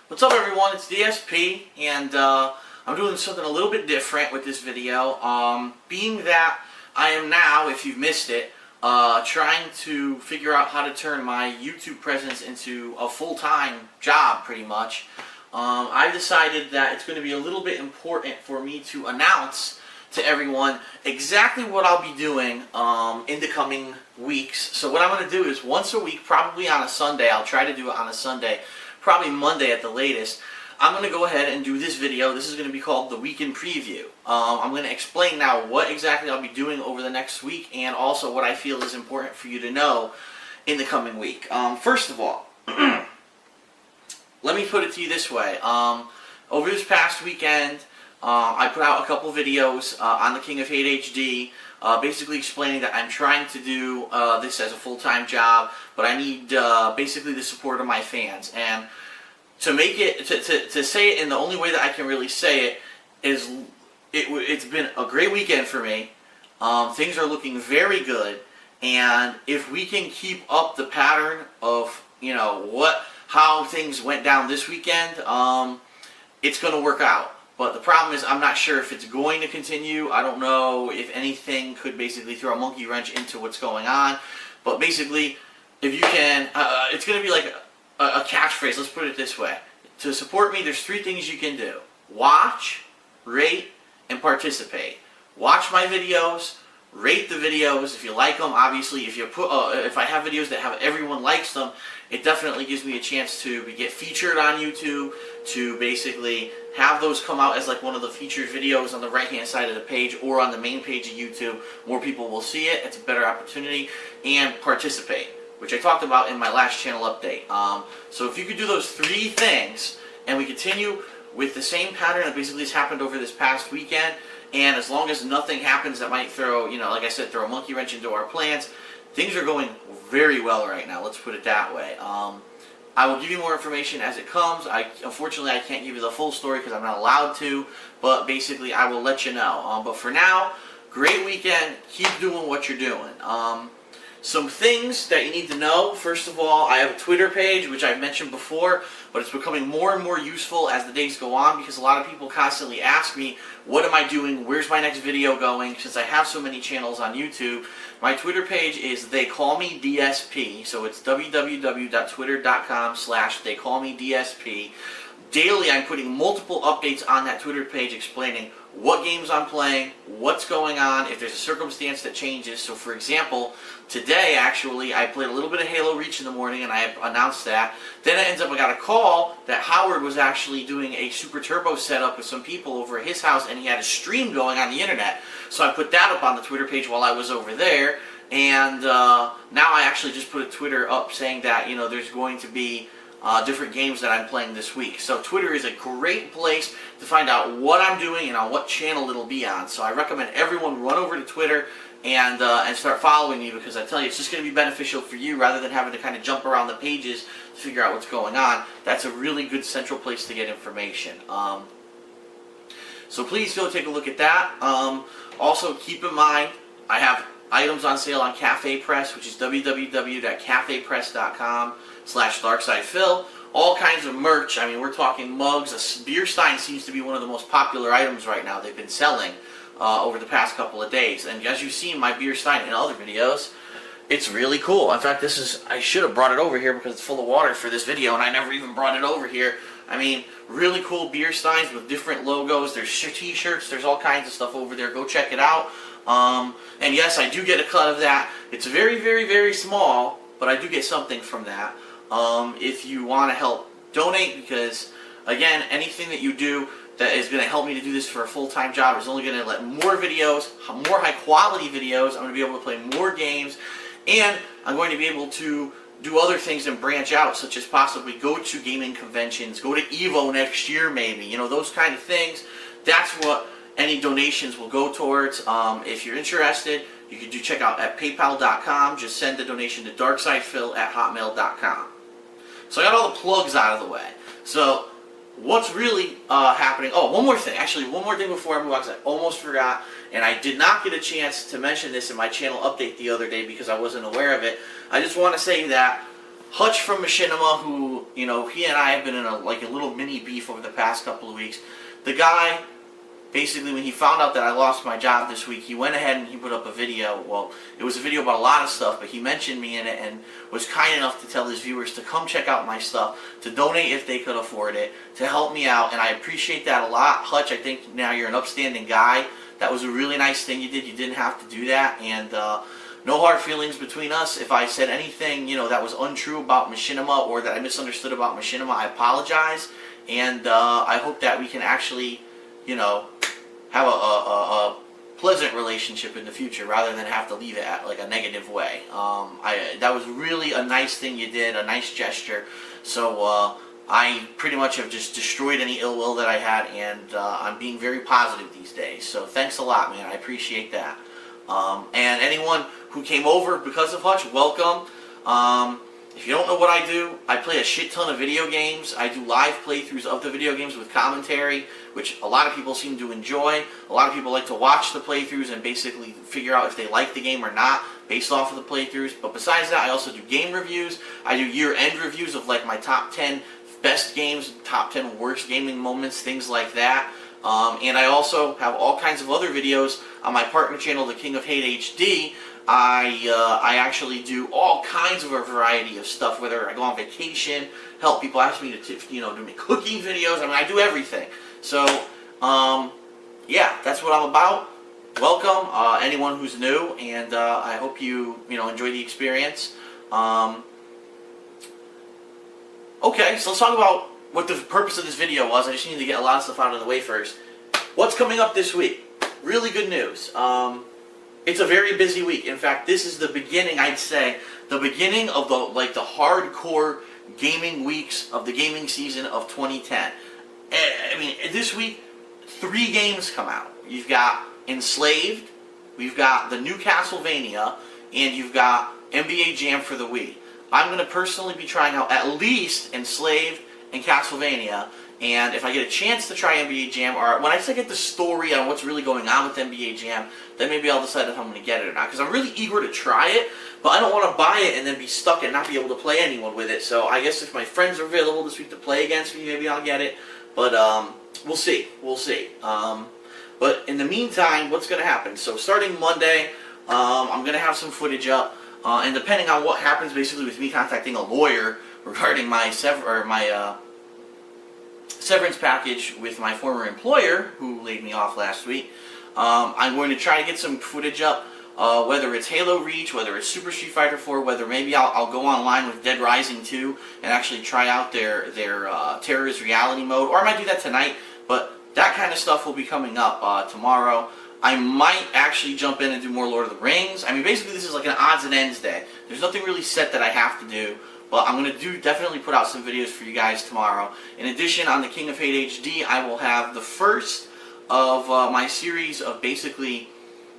What's up, everyone? It's DSP, and I'm doing something a little bit different with this video. Being that I am now, if you've missed it, trying to figure out how to turn my YouTube presence into a full-time job, pretty much. I decided that it's going to be a little bit important for me to announce to everyone exactly what I'll be doing in the coming weeks. So what I'm going to do is once a week, probably on a Sunday, I'll try to do it on a Sunday, probably Monday at the latest, I'm going to go ahead and do this video. This is going to be called the Weekend Preview. I'm going to explain now what exactly I'll be doing over the next week and also what I feel is important for you to know in the coming week. First of all, let me put it to you this way. Over this past weekend, I put out a couple videos on the TKOHHD, basically explaining that I'm trying to do this as a full-time job, but I need basically the support of my fans. And to make it, to say it in the only way that I can really say it is, it's been a great weekend for me. Things are looking very good, and if we can keep up the pattern of, how things went down this weekend, it's going to work out. But the problem is I'm not sure if it's going to continue. I don't know if anything could basically throw a monkey wrench into what's going on. But basically, if you can, it's going to be like a catchphrase. Let's put it this way. To support me, there's 3 things you can do. Watch, rate, and participate. Watch my videos. Rate the videos if you like them. Obviously, if you put, if I have videos that have everyone likes them, it definitely gives me a chance to get featured on YouTube, to basically have those come out as like one of the featured videos on the right-hand side of the page or on the main page of YouTube. More people will see it. It's a better opportunity. And participate, which I talked about in my last channel update. So if you could do those 3 things, and we continue with the same pattern that basically has happened over this past weekend, and as long as nothing happens that might throw, like I said, throw a monkey wrench into our plans, things are going very well right now. Let's put it that way. I will give you more information as it comes. Unfortunately, I can't give you the full story because I'm not allowed to, but basically I will let you know. But for now, great weekend. Keep doing what you're doing. Some things that you need to know. First of all, I have a Twitter page, which I've mentioned before, but it's becoming more and more useful as the days go on because a lot of people constantly ask me, what am I doing? Where's my next video going? Since I have so many channels on YouTube, my Twitter page is They Call Me DSP, so it's www.twitter.com/TheyCallMeDSP. Daily, I'm putting multiple updates on that Twitter page explaining what games I'm playing, what's going on, if there's a circumstance that changes. So for example, today actually I played a little bit of Halo Reach in the morning and I announced that. Then it ends up I got a call that Howard was actually doing a Super Turbo setup with some people over at his house and he had a stream going on the internet. So I put that up on the Twitter page while I was over there. And now I actually just put a Twitter up saying that, there's going to be different games that I'm playing this week. So Twitter is a great place to find out what I'm doing and on what channel it'll be on. So I recommend everyone run over to Twitter and start following me, because I tell you, it's just going to be beneficial for you rather than having to kind of jump around the pages to figure out what's going on. That's a really good central place to get information. So please go take a look at that. Also keep in mind, I have items on sale on Cafe Press, which is www.cafepress.com/DarksidePhil. All kinds of merch. I mean, we're talking mugs. A beer stein seems to be one of the most popular items right now. They've been selling over the past couple of days. And as you've seen my beer stein in other videos, it's really cool. In fact, I should have brought it over here because it's full of water for this video, and I never even brought it over here. I mean, really cool beer steins with different logos. There's t-shirts. There's all kinds of stuff over there. Go check it out. And yes, I do get a cut of that. It's very, very, very small, but I do get something from that. If you want to help donate, because again, anything that you do that is going to help me to do this for a full-time job is only going to let more videos, more high-quality videos. I'm going to be able to play more games, and I'm going to be able to do other things and branch out, such as possibly go to gaming conventions, go to EVO next year maybe, those kind of things. That's what any donations will go towards. If you're interested, you can check out at paypal.com. Just send the donation to darksidephil@hotmail.com. So I got all the plugs out of the way. So what's really happening? Oh, one more thing. Actually, one more thing before I move on, because I almost forgot, and I did not get a chance to mention this in my channel update the other day because I wasn't aware of it. I just want to say that Hutch from Machinima, who, you know, he and I have been in a little mini beef over the past couple of weeks. The guy, basically, when he found out that I lost my job this week, he went ahead and he put up a video. Well, it was a video about a lot of stuff, but he mentioned me in it and was kind enough to tell his viewers to come check out my stuff, to donate if they could afford it, to help me out, and I appreciate that a lot. Hutch, I think now you're an upstanding guy. That was a really nice thing you did. You didn't have to do that, and no hard feelings between us. If I said anything, you know, that was untrue about Machinima or that I misunderstood about Machinima, I apologize, and I hope that we can actually, you know, have a pleasant relationship in the future rather than have to leave it at like a negative way. That was really a nice thing you did, a nice gesture. So I pretty much have just destroyed any ill will that I had, and I'm being very positive these days. So thanks a lot, man. I appreciate that. And anyone who came over because of Hutch, welcome. If you don't know what I do, I play a shit ton of video games. I do live playthroughs of the video games with commentary, which a lot of people seem to enjoy. A lot of people like to watch the playthroughs and basically figure out if they like the game or not based off of the playthroughs. But besides that, I also do game reviews. I do year-end reviews of like my top 10 best games, top 10 worst gaming moments, things like that. And I also have all kinds of other videos on my partner channel, The King of TKOHD. I actually do all kinds of a variety of stuff, whether I go on vacation, help people ask me to, you know, do cooking videos. I mean, I do everything. So, yeah, that's what I'm about. Welcome, anyone who's new, and I hope you enjoy the experience. Okay, so let's talk about what the purpose of this video was. I just need to get a lot of stuff out of the way first. What's coming up this week? Really good news. It's a very busy week. In fact, this is the beginning, I'd say, the beginning of the hardcore gaming weeks of the gaming season of 2010. I mean, this week, 3 games come out. You've got Enslaved, we've got the new Castlevania, and you've got NBA Jam for the Wii. I'm going to personally be trying out at least Enslaved and Castlevania, and if I get a chance to try NBA Jam, or when I get the story on what's really going on with NBA Jam, then maybe I'll decide if I'm going to get it or not. Because I'm really eager to try it, but I don't want to buy it and then be stuck and not be able to play anyone with it. So I guess if my friends are available this week to play against me, maybe I'll get it. But we'll see. We'll see. But in the meantime, what's going to happen? So starting Monday, I'm going to have some footage up. And depending on what happens, basically with me contacting a lawyer regarding my severance package with my former employer, who laid me off last week, I'm going to try to get some footage up, whether it's Halo Reach, whether it's Super Street Fighter 4, whether maybe I'll go online with Dead Rising 2 and actually try out their terrorist reality mode, or I might do that tonight, but that kind of stuff will be coming up tomorrow. I might actually jump in and do more Lord of the Rings. I mean, basically this is like an odds and ends day. There's nothing really set that I have to do. But I'm going to definitely put out some videos for you guys tomorrow. In addition, on the King of TKOHD, I will have the first of my series of basically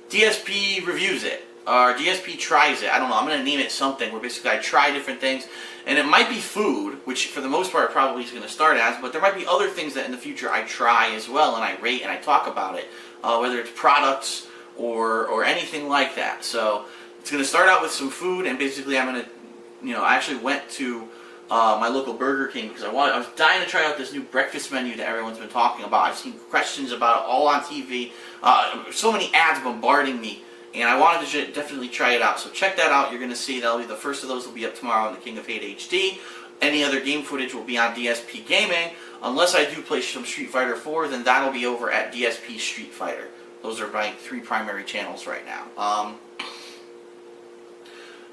DSP reviews it, or DSP tries it. I don't know, I'm going to name it something where basically I try different things. And it might be food, which for the most part probably is going to start as, but there might be other things that in the future I try as well, and I rate and I talk about it, whether it's products or anything like that. So it's going to start out with some food, and basically I'm going to, I actually went to my local Burger King because I was dying to try out this new breakfast menu that everyone's been talking about. I've seen questions about it all on TV. So many ads bombarding me, and I wanted to definitely try it out. So check that out. You're going to see that'll be the first of those. Will be up tomorrow on the King of TKOHD. Any other game footage will be on DSP Gaming. Unless I do play some Street Fighter 4, then that'll be over at DSP Street Fighter. Those are my 3 primary channels right now.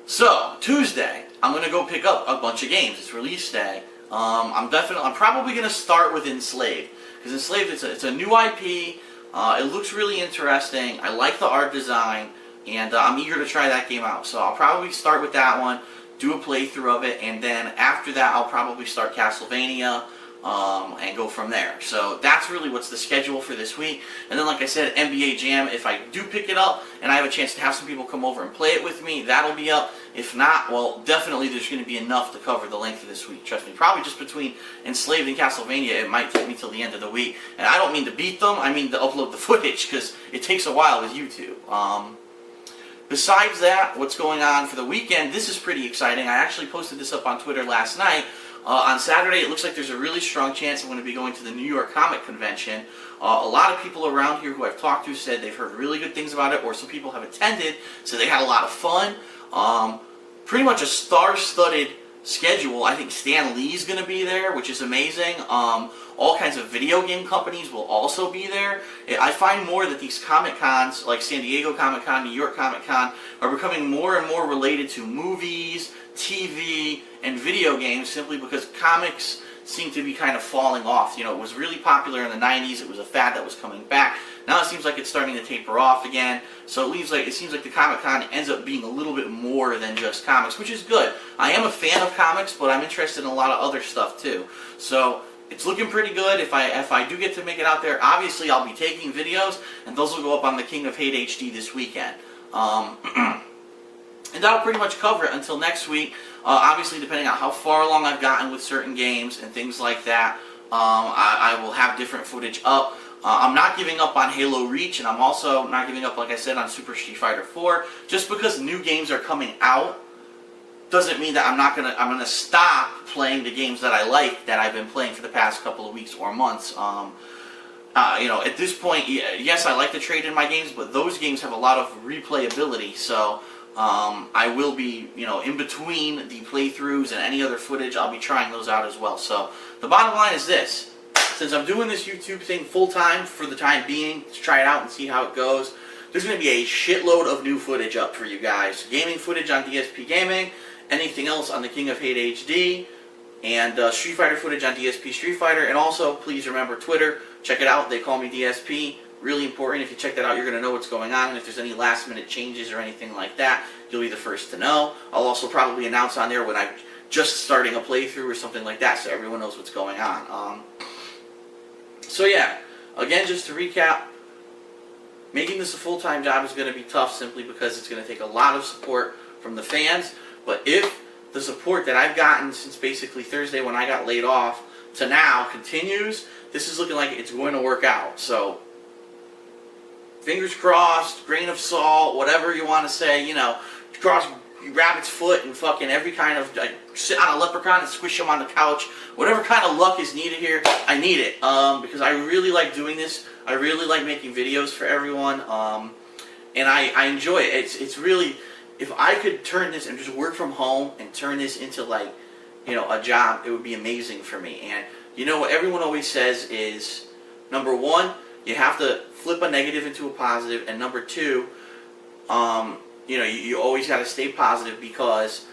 So Tuesday, I'm going to go pick up a bunch of games. It's release day. I'm probably going to start with Enslaved. Because Enslaved, it's a new IP. It looks really interesting. I like the art design. And I'm eager to try that game out. So I'll probably start with that one, do a playthrough of it, and then after that I'll probably start Castlevania and go from there. So that's really what's the schedule for this week. And then, like I said, NBA Jam, if I do pick it up and I have a chance to have some people come over and play it with me, that'll be up. If not, well, definitely there's going to be enough to cover the length of this week. Trust me, probably just between Enslaved and Castlevania, it might take me till the end of the week. And I don't mean to beat them, I mean to upload the footage, because it takes a while with YouTube. Besides that, what's going on for the weekend, this is pretty exciting. I actually posted this up on Twitter last night. On Saturday, it looks like there's a really strong chance I'm going to be going to the New York Comic Convention. A lot of people around here who I've talked to said they've heard really good things about it, or some people have attended, so they had a lot of fun. Pretty much a star-studded schedule. I think Stan Lee's going to be there, which is amazing. All kinds of video game companies will also be there. I find more that these Comic Cons, like San Diego Comic Con, New York Comic Con, are becoming more and more related to movies, TV, and video games, simply because comics seem to be kind of falling off. You know, it was really popular in the 90s. It was a fad that was coming back. Now it seems like it's starting to taper off again. So it seems like the Comic Con ends up being a little bit more than just comics, which is good. I am a fan of comics, but I'm interested in a lot of other stuff too. So it's looking pretty good. If I do get to make it out there, obviously I'll be taking videos, and those will go up on the King of Hate HD this weekend. And that'll pretty much cover it until next week. Obviously, depending on how far along I've gotten with certain games and things like that, I will have different footage up. I'm not giving up on Halo Reach, and I'm also not giving up, like I said, on Super Street Fighter 4. Just because new games are coming out doesn't mean that I'm gonna stop playing the games that I like, that I've been playing for the past couple of weeks or months. You know, at this point, yes, I like to trade in my games, but those games have a lot of replayability, so I will be, you know, in between the playthroughs and any other footage, I'll be trying those out as well. So the bottom line is this: since I'm doing this YouTube thing full time for the time being, to try it out and see how it goes, there's going to be a shitload of new footage up for you guys. Gaming footage on DSP Gaming, anything else on the King of Hate HD, and Street Fighter footage on DSP Street Fighter. And also, please remember Twitter. Check it out. They call me DSP. Really important. If you check that out, you're going to know what's going on. And if there's any last-minute changes or anything like that, you'll be the first to know. I'll also probably announce on there when I'm just starting a playthrough or something like that, so everyone knows what's going on. So yeah, again, just to recap, making this a full-time job is going to be tough simply because it's going to take a lot of support from the fans. But if the support that I've gotten since basically Thursday when I got laid off to now continues, this is looking like it's going to work out. So fingers crossed, grain of salt, whatever you want to say, you know, cross rabbit's foot and fucking every kind of, sit on a leprechaun and squish him on the couch. Whatever kind of luck is needed here, I need it. Because I really like doing this. I really like making videos for everyone. And I enjoy it. It's really, if I could turn this and just work from home and turn this into, like, you know, a job, it would be amazing for me. And you know what everyone always says is, number one, you have to flip a negative into a positive, and number two, you know, you always got to stay positive, because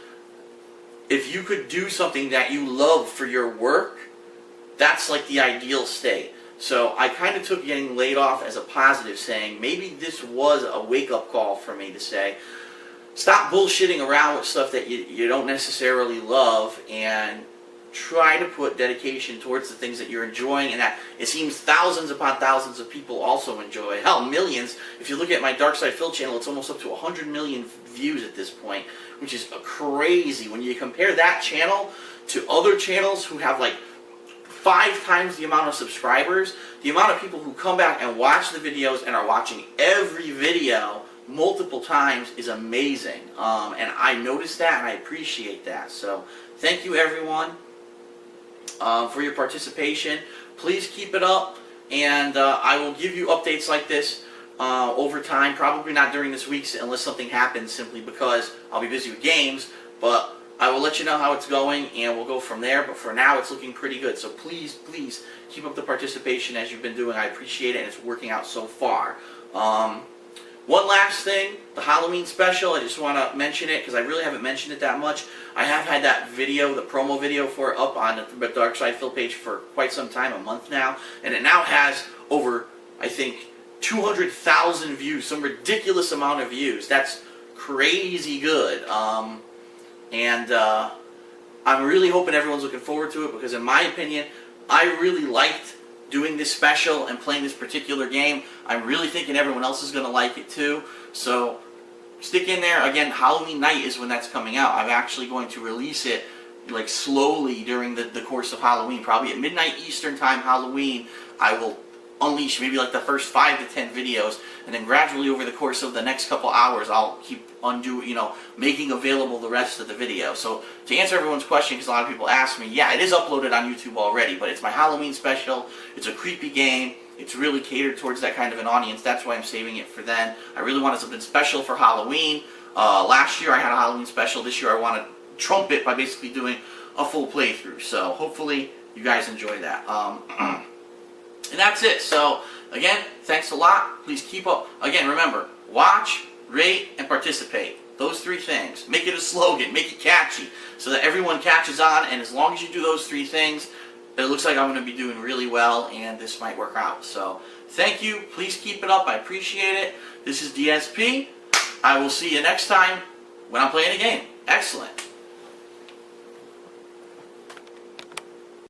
if you could do something that you love for your work, that's like the ideal state. So I kind of took getting laid off as a positive, saying maybe this was a wake-up call for me to say, stop bullshitting around with stuff that you don't necessarily love, and try to put dedication towards the things that you're enjoying, and that it seems thousands upon thousands of people also enjoy. Hell, millions. If you look at my Dark Side Phil channel, it's almost up to 100 million views at this point, which is crazy. When you compare that channel to other channels who have like 5 times the amount of subscribers, the amount of people who come back and watch the videos and are watching every video multiple times is amazing. And I noticed that, and I appreciate that. So thank you, everyone, for your participation. Please keep it up, and I will give you updates like this over time. Probably not during this week unless something happens, simply because I'll be busy with games, but I will let you know how it's going, and we'll go from there. But for now, it's looking pretty good. So please, please keep up the participation as you've been doing. I appreciate it, and it's working out so far. One last thing, the Halloween special, I just want to mention it because I really haven't mentioned it that much. I have had that video, the promo video for it, up on the Dark Side Phil page for quite some time, a month now, and it now has over, I think, 200,000 views, some ridiculous amount of views. That's crazy good. And I'm really hoping everyone's looking forward to it, because in my opinion, I really liked doing this special and playing this particular game. I'm really thinking everyone else is going to like it too. So stick in there. Again, Halloween night is when that's coming out. I'm actually going to release it like slowly during the course of Halloween. Probably at midnight Eastern time Halloween, I will unleash maybe like the first 5 to 10 videos, and then gradually over the course of the next couple hours I'll keep making available the rest of the video. So to answer everyone's question, because a lot of people ask me, yeah, it is uploaded on YouTube already, but it's my Halloween special. It's a creepy game. It's really catered towards that kind of an audience. That's why I'm saving it for then. I really wanted something special for Halloween. Last year I had a Halloween special. This year I want to trump it by basically doing a full playthrough. So hopefully you guys enjoy that. And that's it. So again, thanks a lot. Please keep up. Again, remember, watch, rate, and participate. Those 3 things. Make it a slogan. Make it catchy so that everyone catches on. And as long as you do those 3 things, it looks like I'm going to be doing really well, and this might work out. So thank you. Please keep it up. I appreciate it. This is DSP. I will see you next time when I'm playing a game. Excellent.